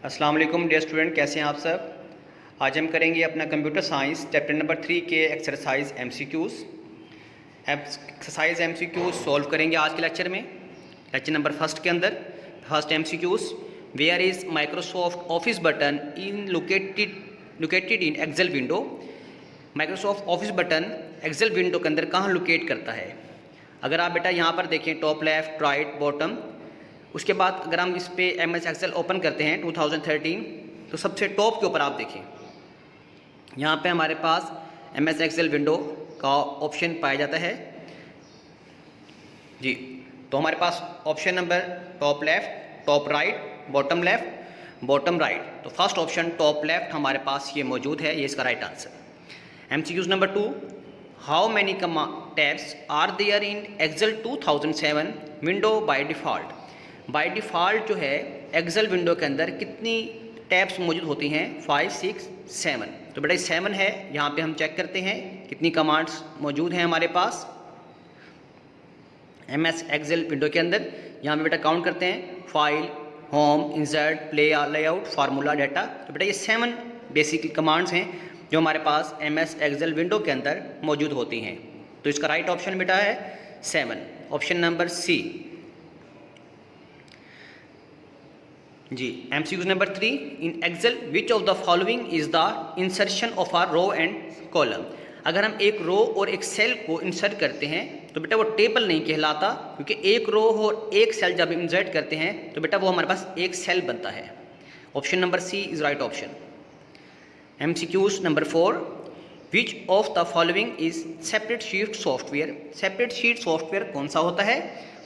अस्सलाम वालेकुम dear student, कैसे हैं आप सब। आज हम करेंगे अपना कंप्यूटर साइंस चैप्टर नंबर 3 के exercise MCQs. Exercise MCQs solve करेंगे आज के लेक्चर में। लेक्चर नंबर फर्स्ट के अंदर first MCQs, where is Microsoft Office button in located in Excel window. Microsoft Office button Excel window के अंदर कहाँ लोकेट करता है। अगर आप बेटा यहाँ पर देखें टॉप लेफ्ट राइट बॉटम, उसके बाद अगर हम इस पे एमएस एक्सेल ओपन करते हैं 2013 तो सबसे टॉप के ऊपर आप देखें यहाँ पे हमारे पास एमएस एक्सेल विंडो का ऑप्शन पाया जाता है जी। तो हमारे पास option number top left, top right, bottom left, bottom right. तो फर्स्ट ऑप्शन टॉप लेफ्ट हमारे पास ये मौजूद है, ये इसका right answer. MCQs number 2, how many tabs are there in Excel 2007 window by default. By default जो है एक्सेल विंडो के अंदर कितनी टैब्स मौजूद होती हैं, 5, 6, 7। तो बेटा 7 है, यहाँ पे हम चेक करते हैं कितनी कमांड्स मौजूद हैं हमारे पास एमएस एक्सेल विंडो के अंदर। यहाँ पे बेटा काउंट करते हैं, file, home, insert, play, layout, formula, data. तो बेटा ये 7 बेसिक कमांड्स हैं जो हमारे पास एमएस एक्सेल विंडो के अंदर मौजूद होती हैं। तो इसका राइट ऑप्शन बेटा है 7, ऑप्शन नंबर सी जी। MCQ number 3, in Excel which of the following is the insertion of or row and column. अगर हम एक रो और एक सेल को इंसर्ट करते हैं तो बेटा वो टेबल नहीं कहलाता, क्योंकि एक रो और एक सेल जब इंसर्ट करते हैं तो बेटा वो हमारे पास एक सेल बनता है। Option number C is right option. MCQs number 4, which of the following is separate sheet software. Separate sheet software कौन सा होता है,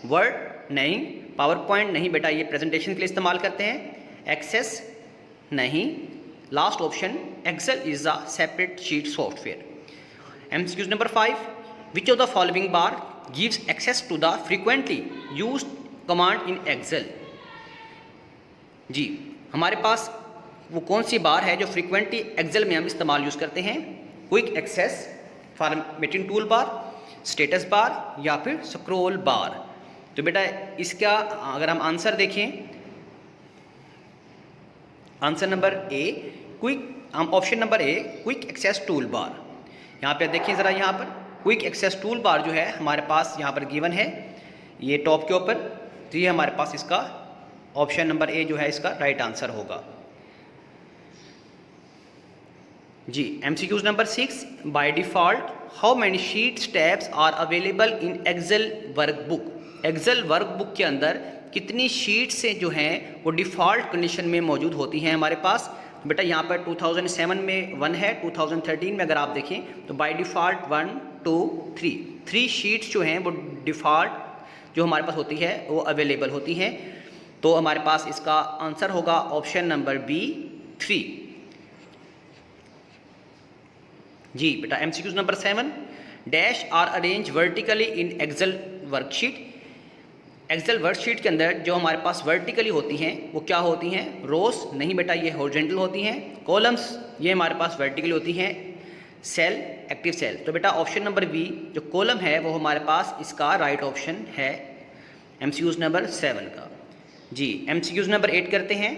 वर्ड नहीं, पावर पॉइंट नहीं बेटा, ये प्रेजेंटेशन के लिए इस्तेमाल करते हैं। एक्सेस नहीं, last option Excel is a separate sheet software. MCQs number 5, which of the following bar gives access to the frequently used command in Excel. जी, हमारे पास वो कौन सी बार है जो फ्रीक्वेंटली एक्सेल में हम इस्तेमाल यूज़ करते हैं, quick access, formatting tool bar, status bar या फिर स्क्रॉल बार। तो बेटा इसका अगर हम आंसर देखें, आंसर नंबर ए क्विक, हम option number A quick access tool bar. यहाँ पे देखिए ज़रा, यहाँ पर क्विक एक्सेस टूल बार जो है हमारे पास यहाँ पर गिवन है, ये टॉप के ऊपर। तो ये हमारे पास इसका ऑप्शन नंबर ए जो है इसका राइट आंसर होगा जी। MCQs number 6, by default how many sheets tabs are available in Excel workbook. Excel workbook के अंदर कितनी शीट्स से जो हैं वो डिफ़ॉल्ट कंडीशन में मौजूद होती हैं हमारे पास। बेटा यहाँ पर 2007 में 1 है, 2013 में अगर आप देखें तो बाय डिफ़ॉल्ट 1, 2, 3 शीट्स जो हैं वो डिफ़ॉल्ट जो हमारे पास होती है वो अवेलेबल होती हैं। तो हमारे पास इसका आंसर होगा ऑप्शन नंबर बी 3 जी। बेटा MCQs number 7, dash are arrange vertically in Excel worksheet. Excel worksheet के अंदर जो हमारे पास वर्टिकली होती हैं वो क्या होती हैं, रोज नहीं बेटा, ये हॉरिजॉन्टल होती हैं। कॉलम्स ये हमारे पास वर्टिकली होती हैं। Cell, active cell. तो बेटा ऑप्शन नंबर बी जो कॉलम है वो हमारे पास इसका राइट ऑप्शन है एमसीक्यूज नंबर 7 का जी। एमसीक्यूज नंबर 8 करते हैं,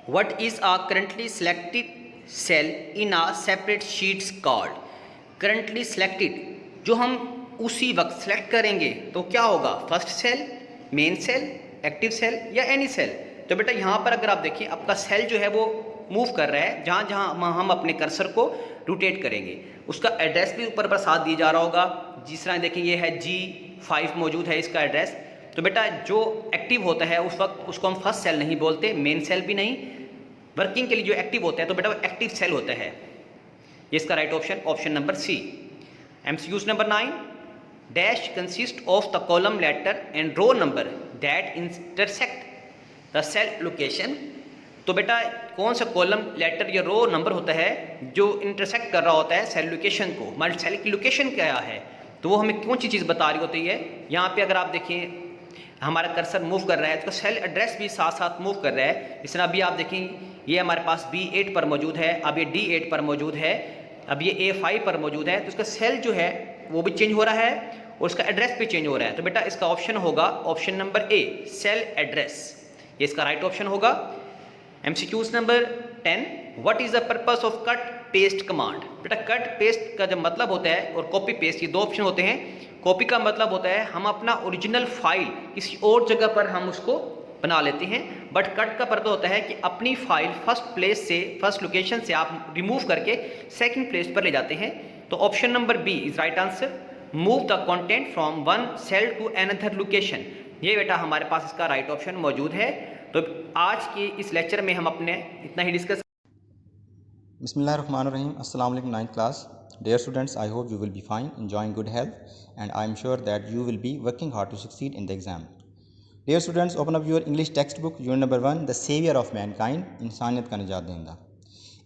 what is a currently selected cell in a separate sheets called. Currently selected जो हम उसी वक्त सेलेक्ट करेंगे तो क्या होगा, first cell, main cell, active cell या एनी सेल। तो बेटा यहाँ पर अगर आप देखिए आपका सेल जो है वो मूव कर रहा है, जहाँ जहाँ हम अपने कर्सर को रोटेट करेंगे उसका एड्रेस भी ऊपर पर साथ दिया जा रहा होगा। जिस तरह देखिए ये है G5 मौजूद है इसका एड्रेस। तो बेटा जो एक्टिव होता है उस वक्त उसको हम फर्स्ट सेल नहीं बोलते, मेन सेल भी नहीं। वर्किंग के लिए जो एक्टिव होता है तो बेटा वो एक्टिव सेल होता है, ये इसका right option option number C. MCQs number 9, dash consist of the column letter and row number that intersect the cell location. तो बेटा कौन सा कॉलम लेटर या रो नंबर होता है जो इंटरसेक्ट कर रहा होता है सेल लोकेशन को। हमारी सेल की लोकेशन क्या है तो वो हमें कौन सी चीज़ बता रही होती है। यहाँ पे अगर आप देखिए हमारा कर्सर मूव कर रहा है तो सेल एड्रेस भी साथ साथ मूव कर रहा है। इस तरह अभी आप देखें ये हमारे पास B8 पर मौजूद है, अब ये D8 पर मौजूद है, अब ये A5 पर मौजूद है। तो इसका सेल जो है वो भी चेंज हो रहा है और उसका एड्रेस भी चेंज हो रहा है। तो बेटा इसका ऑप्शन होगा option number A, cell address. ये इसका राइट ऑप्शन होगा। MCQs number 10, what is the purpose of cut paste command. बेटा कट पेस्ट का जब मतलब होता है और कॉपी पेस्ट, ये दो ऑप्शन होते हैं। कॉपी का मतलब होता है हम अपना ओरिजिनल फाइल किसी और जगह पर हम उसको बना लेते हैं, बट कट का पर्पस होता है कि अपनी फाइल फर्स्ट लोकेशन से आप रिमूव करके सेकंड प्लेस पर ले जाते हैं। तो option number B is right answer, move the content from one cell to another location. ये बेटा हमारे पास इसका राइट ऑप्शन मौजूद है। तो आज के इस लेक्चर में हम अपने इतना ही डिस्कस। बिस्मिल्लाहिर्रहमानिर्रहीम। अस्सलाम वालेकुम ninth class. Dear students, I hope you will be fine, enjoying good health, and I am sure that you will be working hard to succeed in the exam. Dear students, open up your English textbook, unit number 1, The Savior of Mankind, इंसानियत का निजात दहिंदा।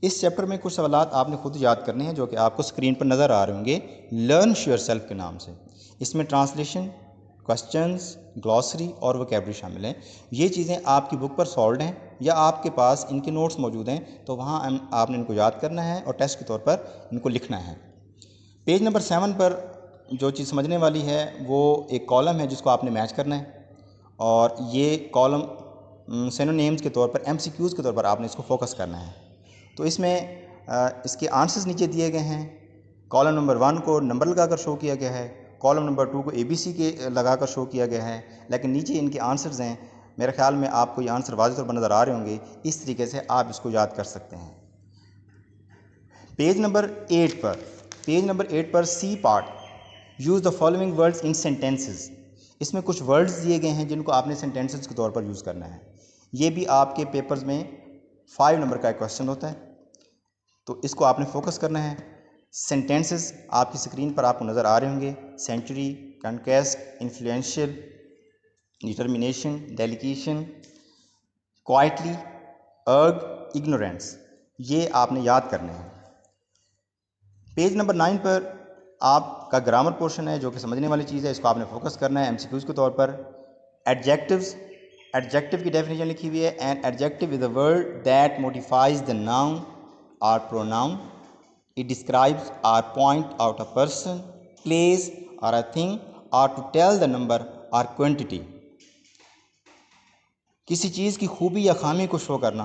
इस chapter में कुछ सवालात आपने खुद याद करने हैं जो कि आपको स्क्रीन पर नज़र आ रहे होंगे लर्न योरसेल्फ के नाम से। इसमें ट्रांसलेशन, क्वेश्चंस, ग्लॉसरी और वोकैबुलरी शामिल हैं। ये चीज़ें आपकी बुक पर सॉल्व हैं या आपके पास इनके नोट्स मौजूद हैं, तो वहाँ आपने इनको याद करना है और टेस्ट के तौर पर इनको लिखना है। पेज नंबर 7 पर जो चीज़ समझने वाली है वो एक कॉलम है जिसको आपने मैच करना है, और ये कॉलम सिनोनिम्स के तौर पर MCQs के तौर पर आपने इसको फोकस करना है। तो इसमें इसके आंसर्स नीचे दिए गए हैं। कॉलम नंबर 1 को नंबर लगाकर शो किया गया है, कॉलम नंबर 2 को ABC के लगाकर शो किया गया है, लेकिन नीचे इनके आंसर्स हैं। मेरे ख्याल में आपको ये आंसर वाज़ेह तौर पर नज़र आ रहे होंगे। इस तरीके से आप इसको याद कर सकते हैं। पेज नंबर 8 पर C part, use the following words in sentences. इसमें कुछ वर्ड्स दिए गए हैं जिनको आपने सेंटेंसेस के तौर पर यूज़ करना है। ये भी आपके पेपर्स में 5 नंबर का एक क्वेश्चन होता है, तो इसको आपने फोकस करना है। सेंटेंसेस आपकी स्क्रीन पर आपको नज़र आ रहे होंगे। Century, conquest, influential, determination, delegation, quietly, urge, ignorance, ये आपने याद करने हैं। पेज नंबर 9 पर आपका ग्रामर पोर्शन है जो कि समझने वाली चीज़ है, इसको आपने फोकस करना है MCQs के तौर पर। एडजेक्टिव्स, एडजेक्टिव की डेफिनेशन लिखी हुई है। An adjective is a word that modifies the noun और प्रोनाउन। इट डिस्क्राइब्स और point out a person, place और अ थिंग, और टू टेल द नंबर और क्वांटिटी। किसी चीज़ की खूबी या खामी को शो करना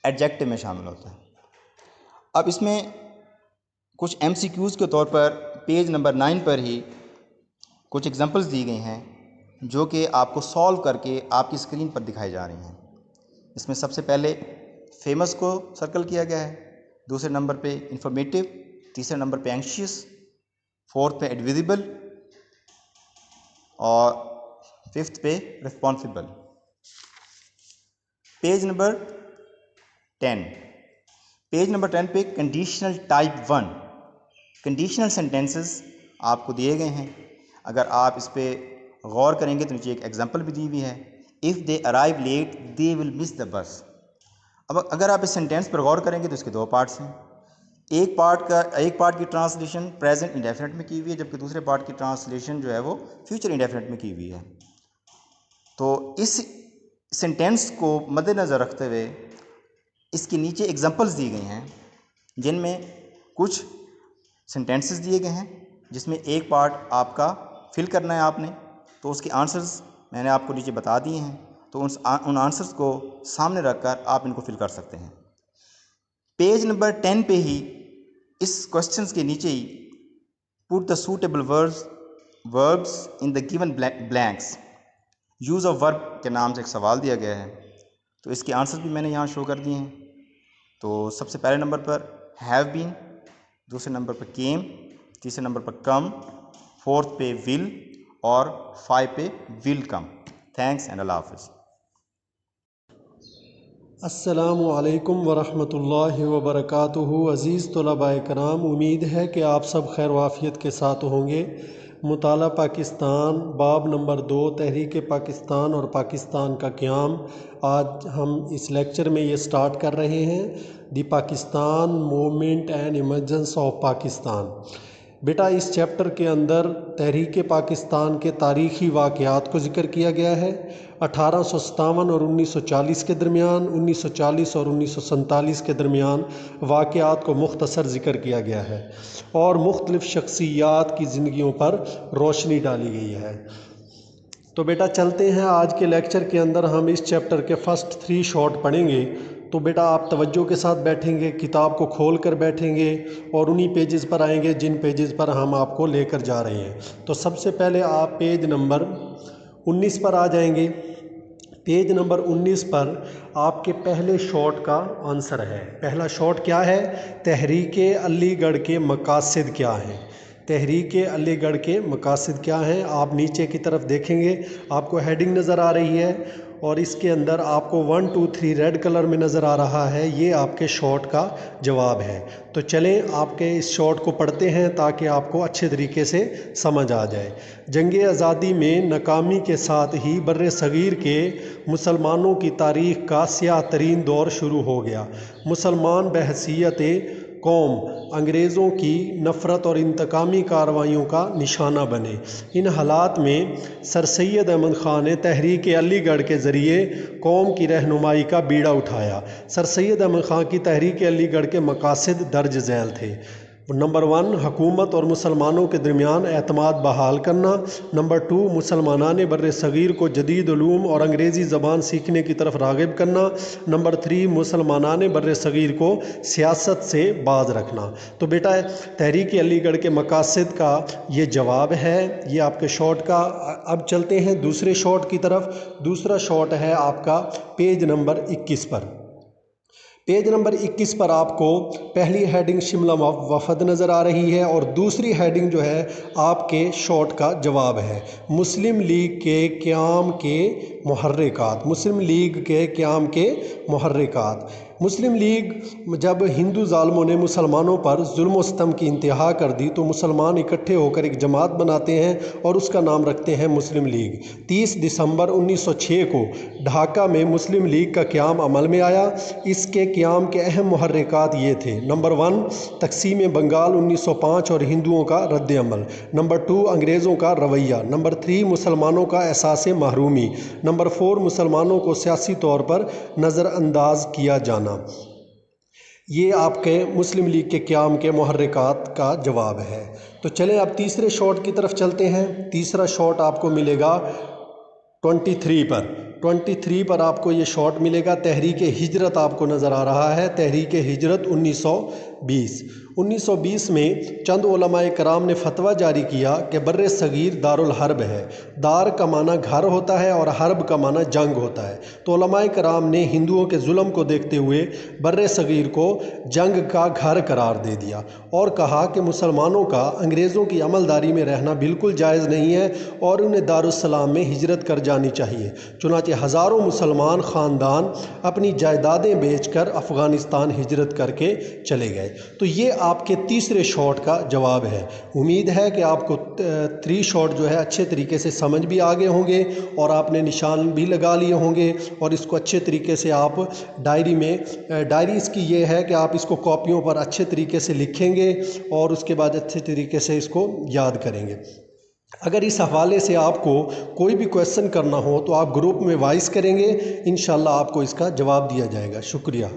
एडजेक्टिव में शामिल होता है। अब इसमें कुछ MCQs के तौर पर पेज नंबर 9 पर ही कुछ एग्जांपल्स दी गई हैं जो कि आपको सॉल्व करके आपकी स्क्रीन पर दिखाई जा रही हैं। इसमें सबसे पहले फेमस को सर्कल किया गया है, दूसरे नंबर पे इंफॉर्मेटिव, तीसरे नंबर पे एंशियस, फोर्थ पे एडविजिबल और फिफ्थ पे रिस्पॉन्सिबल। पेज नंबर 10 पे कंडीशनल टाइप 1 कंडीशनल सेंटेंसेस आपको दिए गए हैं। अगर आप इस पर गौर करेंगे तो नीचे एक एग्जांपल भी दी हुई है, if they arrive late they will miss the bus. अब अगर आप इस सेंटेंस पर गौर करेंगे तो इसके दो पार्ट्स हैं। एक पार्ट की ट्रांसलेशन प्रेजेंट इंडेफिनिट में की हुई है, जबकि दूसरे पार्ट की ट्रांसलेशन जो है वो फ्यूचर इंडेफिनिट में की हुई है। तो इस सेंटेंस को मद्देनज़र रखते हुए इसके नीचे एग्जांपल्स दी गई हैं जिनमें कुछ सेंटेंसेस दिए गए हैं जिसमें एक पार्ट आपका फिल करना है आपने, तो उसके आंसर्स मैंने आपको नीचे बता दिए हैं। तो उन आंसर्स को सामने रखकर आप इनको फिल कर सकते हैं। पेज नंबर 10 पे ही इस क्वेश्चंस के नीचे ही put the suitable verbs in the given blanks, use of verb के नाम से एक सवाल दिया गया है, तो इसके आंसर्स भी मैंने यहाँ शो कर दिए हैं। तो सबसे पहले नंबर पर हैव बीन, दूसरे नंबर पर केम, तीसरे नंबर पर कम, फोर्थ पे विल और 5 पे विल कम। थैंक्स एंड अल्लाह हाफ़िज़। अस्सलामु अलैकुम वरहमतुल्लाहि वबरकातुहू। अज़ीज़ तलबा कराम, उम्मीद है कि आप सब खैर वाफ़ियत के साथ होंगे। मुताला पाकिस्तान बाब नंबर 2, तहरीक पाकिस्तान और पाकिस्तान का क़याम। आज हम इस लेक्चर में ये स्टार्ट कर रहे हैं, the Pakistan movement and emergence of Pakistan. बेटा इस चैप्टर के अंदर तहरीक पाकिस्तान के तारीख़ी वाक़यात को ज़िक्र किया गया है। 1857 और 1940 के दरमियान, 1940 और 1947 के दरमियान वाक़यात को मुख्तसर ज़िक्र किया गया है और मुख्तलिफ़ शख्सियात की ज़िंदगियों पर रोशनी डाली गई है। तो बेटा चलते हैं आज के लेक्चर के अंदर। हम इस चैप्टर के फर्स्ट 3 शॉर्ट पढ़ेंगे। तो बेटा आप तवज्जो के साथ बैठेंगे, किताब को खोल कर बैठेंगे और उन्हीं पेजेस पर आएंगे जिन पेजेस पर हम आपको लेकर जा रहे हैं। तो सबसे पहले आप पेज नंबर 19 पर आ जाएंगे। पेज नंबर 19 पर आपके पहले शॉर्ट का आंसर है। पहला शॉर्ट क्या है? तहरीक अलीगढ़ के मकासद क्या हैं। तहरीक अलीगढ़ के मकासद क्या हैं? आप नीचे की तरफ देखेंगे, आपको हेडिंग नज़र आ रही है और इसके अंदर आपको 1 2 3 रेड कलर में नज़र आ रहा है। ये आपके शॉर्ट का जवाब है। तो चलें आपके इस शॉर्ट को पढ़ते हैं ताकि आपको अच्छे तरीके से समझ आ जाए। जंग आज़ादी में नाकामी के साथ ही बर्रे सगीर के मुसलमानों की तारीख़ का स्याह तरीन दौर शुरू हो गया। मुसलमान बहसीयत कौम अंग्रेज़ों की नफ़रत और इंतकामी कार्रवाइयों का निशाना बने। इन हालात में सर सैयद अहमद ख़ान ने तहरीक अलीगढ़ के ज़रिए कौम की रहनुमाई का बीड़ा उठाया। सर सैयद अहमद ख़ान की तहरीक अलीगढ़ के मकासद दर्ज झैल थे। नंबर 1 हुकूमत और मुसलमानों के दरमियान एतमाद बहाल करना। नंबर 2 मुसलमानान बर्रे सगीर को जदीद उलूम और अंग्रेज़ी ज़बान सीखने की तरफ राग़िब करना। नंबर 3 मुसलमानान बर्रे सगीर को सियासत से बाज रखना। तो बेटा तहरीक अलीगढ़ के मकासद का ये जवाब है, ये आपके शॉर्ट का। अब चलते हैं दूसरे शॉर्ट की तरफ। दूसरा शॉर्ट है आपका पेज नंबर 21 पर। पेज नंबर 21 पर आपको पहली हेडिंग शिमला वफद नज़र आ रही है और दूसरी हेडिंग जो है आपके शॉर्ट का जवाब है। मुस्लिम लीग के क़याम के मुहर्रिकात। मुस्लिम लीग के क़याम के मुहर्रिकात। मुस्लिम लीग जब हिंदू ज़ालिमों ने मुसलमानों पर जुल्म व सितम की इंतहा कर दी तो मुसलमान इकट्ठे होकर एक जमात बनाते हैं और उसका नाम रखते हैं मुस्लिम लीग। 30 दिसंबर 1906 को ढाका में मुस्लिम लीग का क़याम अमल में आया। इसके क़याम के अहम मुहर्रिकात ये थे। नंबर 1 तक़सीम बंगाल 1905 और हिंदुओं का रद्द अमल। नंबर 2 अंग्रेज़ों का रवैया। नंबर 3 मुसलमानों का एहसास महरूमी। नंबर 4 मुसलमानों को सियासी तौर पर नज़रअंदाज किया जाना। ये आपके मुस्लिम लीग के क़याम के मुहर्रिकात का जवाब है। तो चलें अब तीसरे शॉर्ट की तरफ चलते हैं। तीसरा शॉर्ट आपको मिलेगा 23 पर। 23 पर आपको ये शॉर्ट मिलेगा। तहरीक हिजरत आपको नज़र आ रहा है। तहरीक हिजरत 1920 में चंद उलमाए कराम ने फतवा जारी किया कि बर्रे सगीर दारुल हर्ब है। दार का माना घर होता है और हर्ब का माना जंग होता है। तो उलमाए कराम ने हिंदुओं के जुल्म को देखते हुए बर्रे सगीर को जंग का घर करार दे दिया और कहा कि मुसलमानों का अंग्रेज़ों की अमलदारी में रहना बिल्कुल जायज़ नहीं है और उन्हें दारुस्सलाम में हिजरत कर जानी चाहिए। चुनांचे हज़ारों मुसलमान ख़ानदान अपनी जायदादें बेचकर अफ़गानिस्तान हिजरत करके चले गए। तो ये आपके तीसरे शॉर्ट का जवाब है। उम्मीद है कि आपको 3 शॉर्ट जो है अच्छे तरीके से समझ भी आ गए होंगे और आपने निशान भी लगा लिए होंगे और इसको अच्छे तरीके से आप डायरी इसकी ये है कि आप इसको कॉपियों पर अच्छे तरीके से लिखेंगे और उसके बाद अच्छे तरीके से इसको याद करेंगे। अगर इस हवाले से आपको कोई भी क्वेश्चन करना हो तो आप ग्रुप में वॉइस करेंगे, इंशाल्लाह आपको इसका जवाब दिया जाएगा। शुक्रिया।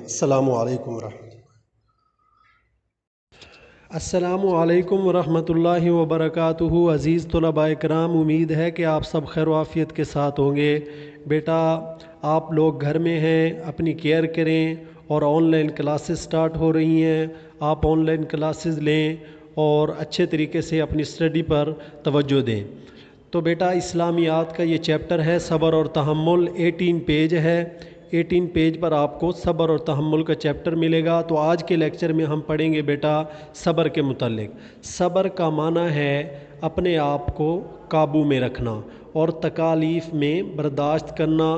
अस्सलामु अलैकुम वरहमतुल्लाहि वबरकातुहू। अज़ीज़ तलबा कराम, उम्मीद है कि आप सब खैर वाफ़ियत के साथ होंगे। बेटा आप लोग घर में हैं, अपनी केयर करें और ऑनलाइन क्लासेस स्टार्ट हो रही हैं। आप ऑनलाइन क्लासेस लें और अच्छे तरीके से अपनी स्टडी पर तवज्जो दें। तो बेटा इस्लामियात का ये चैप्टर है सब्र और तहम्मुल। 18 पेज है। 18 पेज पर आपको सब्र और तहम्मुल का चैप्टर मिलेगा। तो आज के लेक्चर में हम पढ़ेंगे बेटा सब्र के मुतालिक। सब्र का माना है अपने आप को काबू में रखना और तकालीफ़ में बर्दाश्त करना।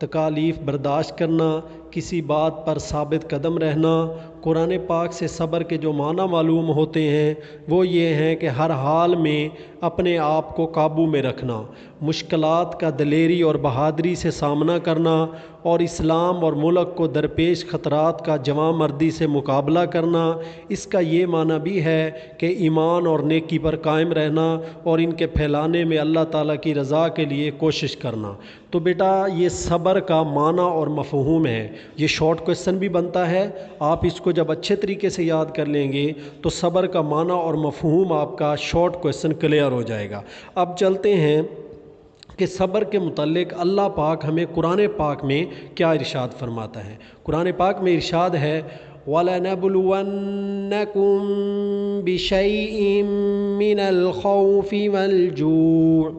तकालीफ़ बर्दाश्त करना, किसी बात पर साबित कदम रहना। कुरान पाक से सब्र के जो माना मालूम होते हैं वो ये हैं कि हर हाल में अपने आप को काबू में रखना, मुश्किलात का दलेरी और बहादुरी से सामना करना और इस्लाम और मुल्क को दरपेश ख़तरात का जवां मर्दी से मुकाबला करना। इसका ये माना भी है कि ईमान और नेकी पर कायम रहना और इनके फैलाने में अल्लाह ताला की रज़ा के लिए कोशिश करना। तो बेटा ये सब्र का माना और मफ़हूम है। ये शॉर्ट क्वेश्चन भी बनता है। आप इसको जब अच्छे तरीके से याद कर लेंगे तो सब्र का माना और मफ़हूम आपका शॉर्ट क्वेश्चन क्लियर हो जाएगा। अब चलते हैं कि सब्र के मुतल्लिक अल्लाह पाक हमें कुरान पाक में क्या इरशाद फरमाता है। कुरान पाक में इरशाद है वलनबलुवन्नकुम बिशैइन मिनल खौफि वल जूअ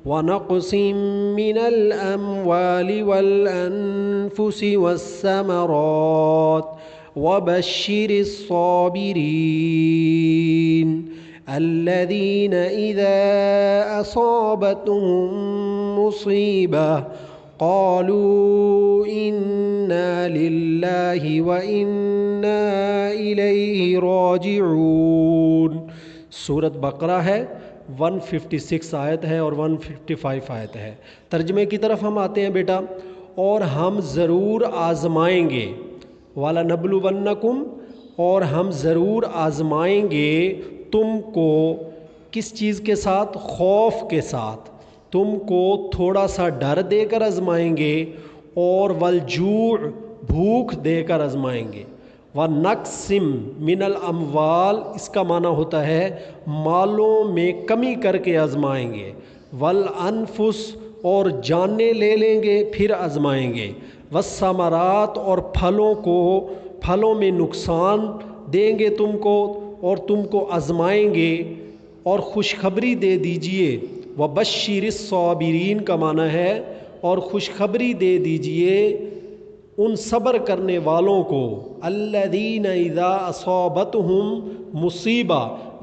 वनक़सिम मिनल अम्वालि वल अनफुसि वस्समरात वबश्शिरिस साबिरीन अल्लज़ीन इज़ा असाबतहुम मुसीबा क़ालू इन्ना लिल्लाहि व इन्ना इलैहि राजिऊन। सूरत बकरा है, 156 आयत है और 155 आयत है। तर्जमे की तरफ हम आते हैं बेटा। और हम ज़रूर आज़माएंगे, वाला नबलुवन्नकुम, और हम ज़रूर आज़माएंगे तुमको किस चीज़ के साथ? खौफ के साथ। तुमको थोड़ा सा डर देकर आज़माएंगे और वलजूअ भूख देकर आज़माएंगे। व नक्सिम मिनल अमवाल, इसका माना होता है मालों में कमी करके आज़माएंगे। वल अनफुस, और जानें ले लेंगे फिर आज़माएंगे। वस्समरात, और फलों में नुकसान देंगे तुमको और तुमको आज़माएंगे और खुशखबरी दे दीजिए। व बश्शिरिस साबिरीन का माना है और खुशखबरी दे दीजिए उन सब्र करने वालों को। अल्लज़ीना इज़ा असाबतहुम मुसीबा,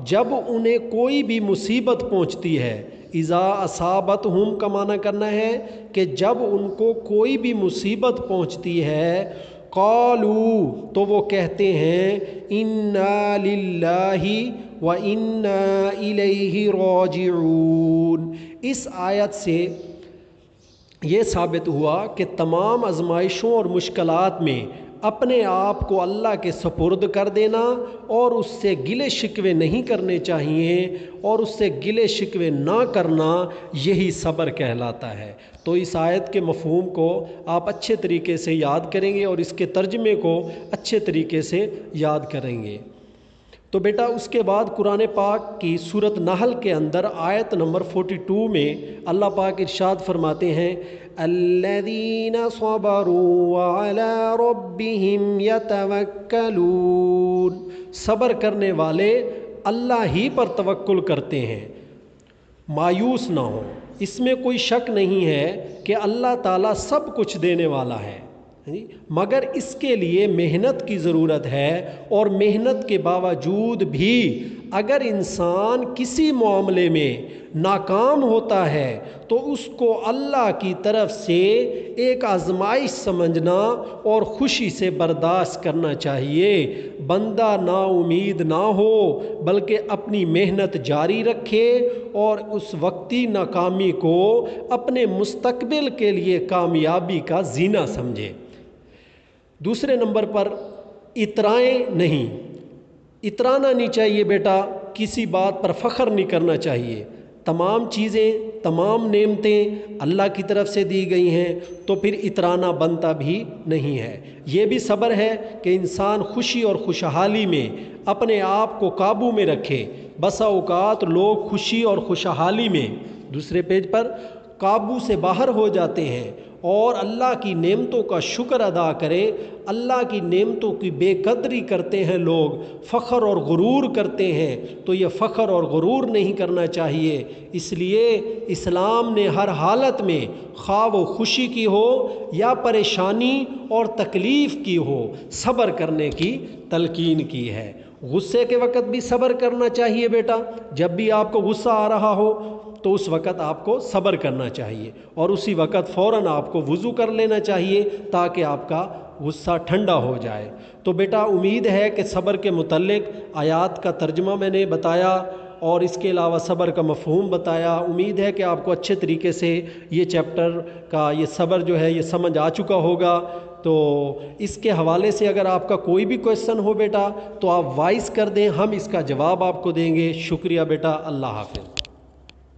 जब उन्हें कोई भी मुसीबत पहुंचती है। इज़ा असाबतहुम का माना करना है कि जब उनको कोई भी मुसीबत पहुंचती है, क़ालू, तो वो कहते हैं इन्ना लिल्लाहि व इन्ना इलैहि राजिऊन। इस आयत से ये साबित हुआ कि तमाम आज़माइशों और मुश्किलात में अपने आप को अल्लाह के सपुर्द कर देना और उससे गिले शिकवे नहीं करने चाहिए, और उससे गिले शिकवे ना करना यही सब्र कहलाता है। तो इस आयत के मफ़हूम को आप अच्छे तरीके से याद करेंगे और इसके तर्जमे को अच्छे तरीके से याद करेंगे। तो बेटा उसके बाद कुरान पाक की सूरत नहल के अंदर आयत नंबर 42 में अल्लाह पाक इरशाद फरमाते हैं अल्लज़ीना सबरू व अला रब्बिहिम यतवक्कलून। सब्र करने वाले अल्लाह ही पर तवक्कुल करते हैं, मायूस ना हो। इसमें कोई शक नहीं है कि अल्लाह ताला सब कुछ देने वाला है, मगर इसके लिए मेहनत की ज़रूरत है। और मेहनत के बावजूद भी अगर इंसान किसी मामले में नाकाम होता है तो उसको अल्लाह की तरफ से एक आजमाइश समझना और खुशी से बर्दाश्त करना चाहिए। बंदा ना उम्मीद ना हो बल्कि अपनी मेहनत जारी रखे और उस वक्ती नाकामी को अपने मुस्तकबिल के लिए कामयाबी का जीना समझे। दूसरे नंबर पर इतराएं नहीं, इतराना नहीं चाहिए बेटा, किसी बात पर फ़ख्र नहीं करना चाहिए। तमाम चीज़ें, तमाम नेमतें अल्लाह की तरफ से दी गई हैं तो फिर इतराना बनता भी नहीं है। ये भी सब्र है कि इंसान खुशी और खुशहाली में अपने आप को काबू में रखे। बसा औकात लोग खुशी और खुशहाली में, दूसरे पेज पर, काबू से बाहर हो जाते हैं और अल्लाह की नेमतों का शुक्र अदा करें। अल्लाह की नेमतों की बेकदरी करते हैं लोग, फ़ख्र और गुरूर करते हैं, तो ये फ़ख्र और गुरूर नहीं करना चाहिए। इसलिए इस्लाम ने हर हालत में, ख़्वाह वो खुशी की हो या परेशानी और तकलीफ़ की हो, सब्र करने की तलकीन की है। गुस्से के वक़्त भी सब्र करना चाहिए बेटा। जब भी आपको गुस्सा आ रहा हो तो उस वक़्त आपको सब्र करना चाहिए और उसी वक़्त फ़ौरन आपको वज़ू कर लेना चाहिए ताकि आपका गुस्सा ठंडा हो जाए। तो बेटा उम्मीद है कि सब्र के मुतल्लिक आयात का तर्जुमा मैंने बताया और इसके अलावा सब्र का मफ़हूम बताया। उम्मीद है कि आपको अच्छे तरीके से ये चैप्टर का ये सब्र जो है ये समझ आ चुका होगा। तो इसके हवाले से अगर आपका कोई भी क्वेश्चन हो बेटा तो आप वॉइस कर दें, हम इसका जवाब आपको देंगे। शुक्रिया बेटा, अल्लाह हाफ़िज़।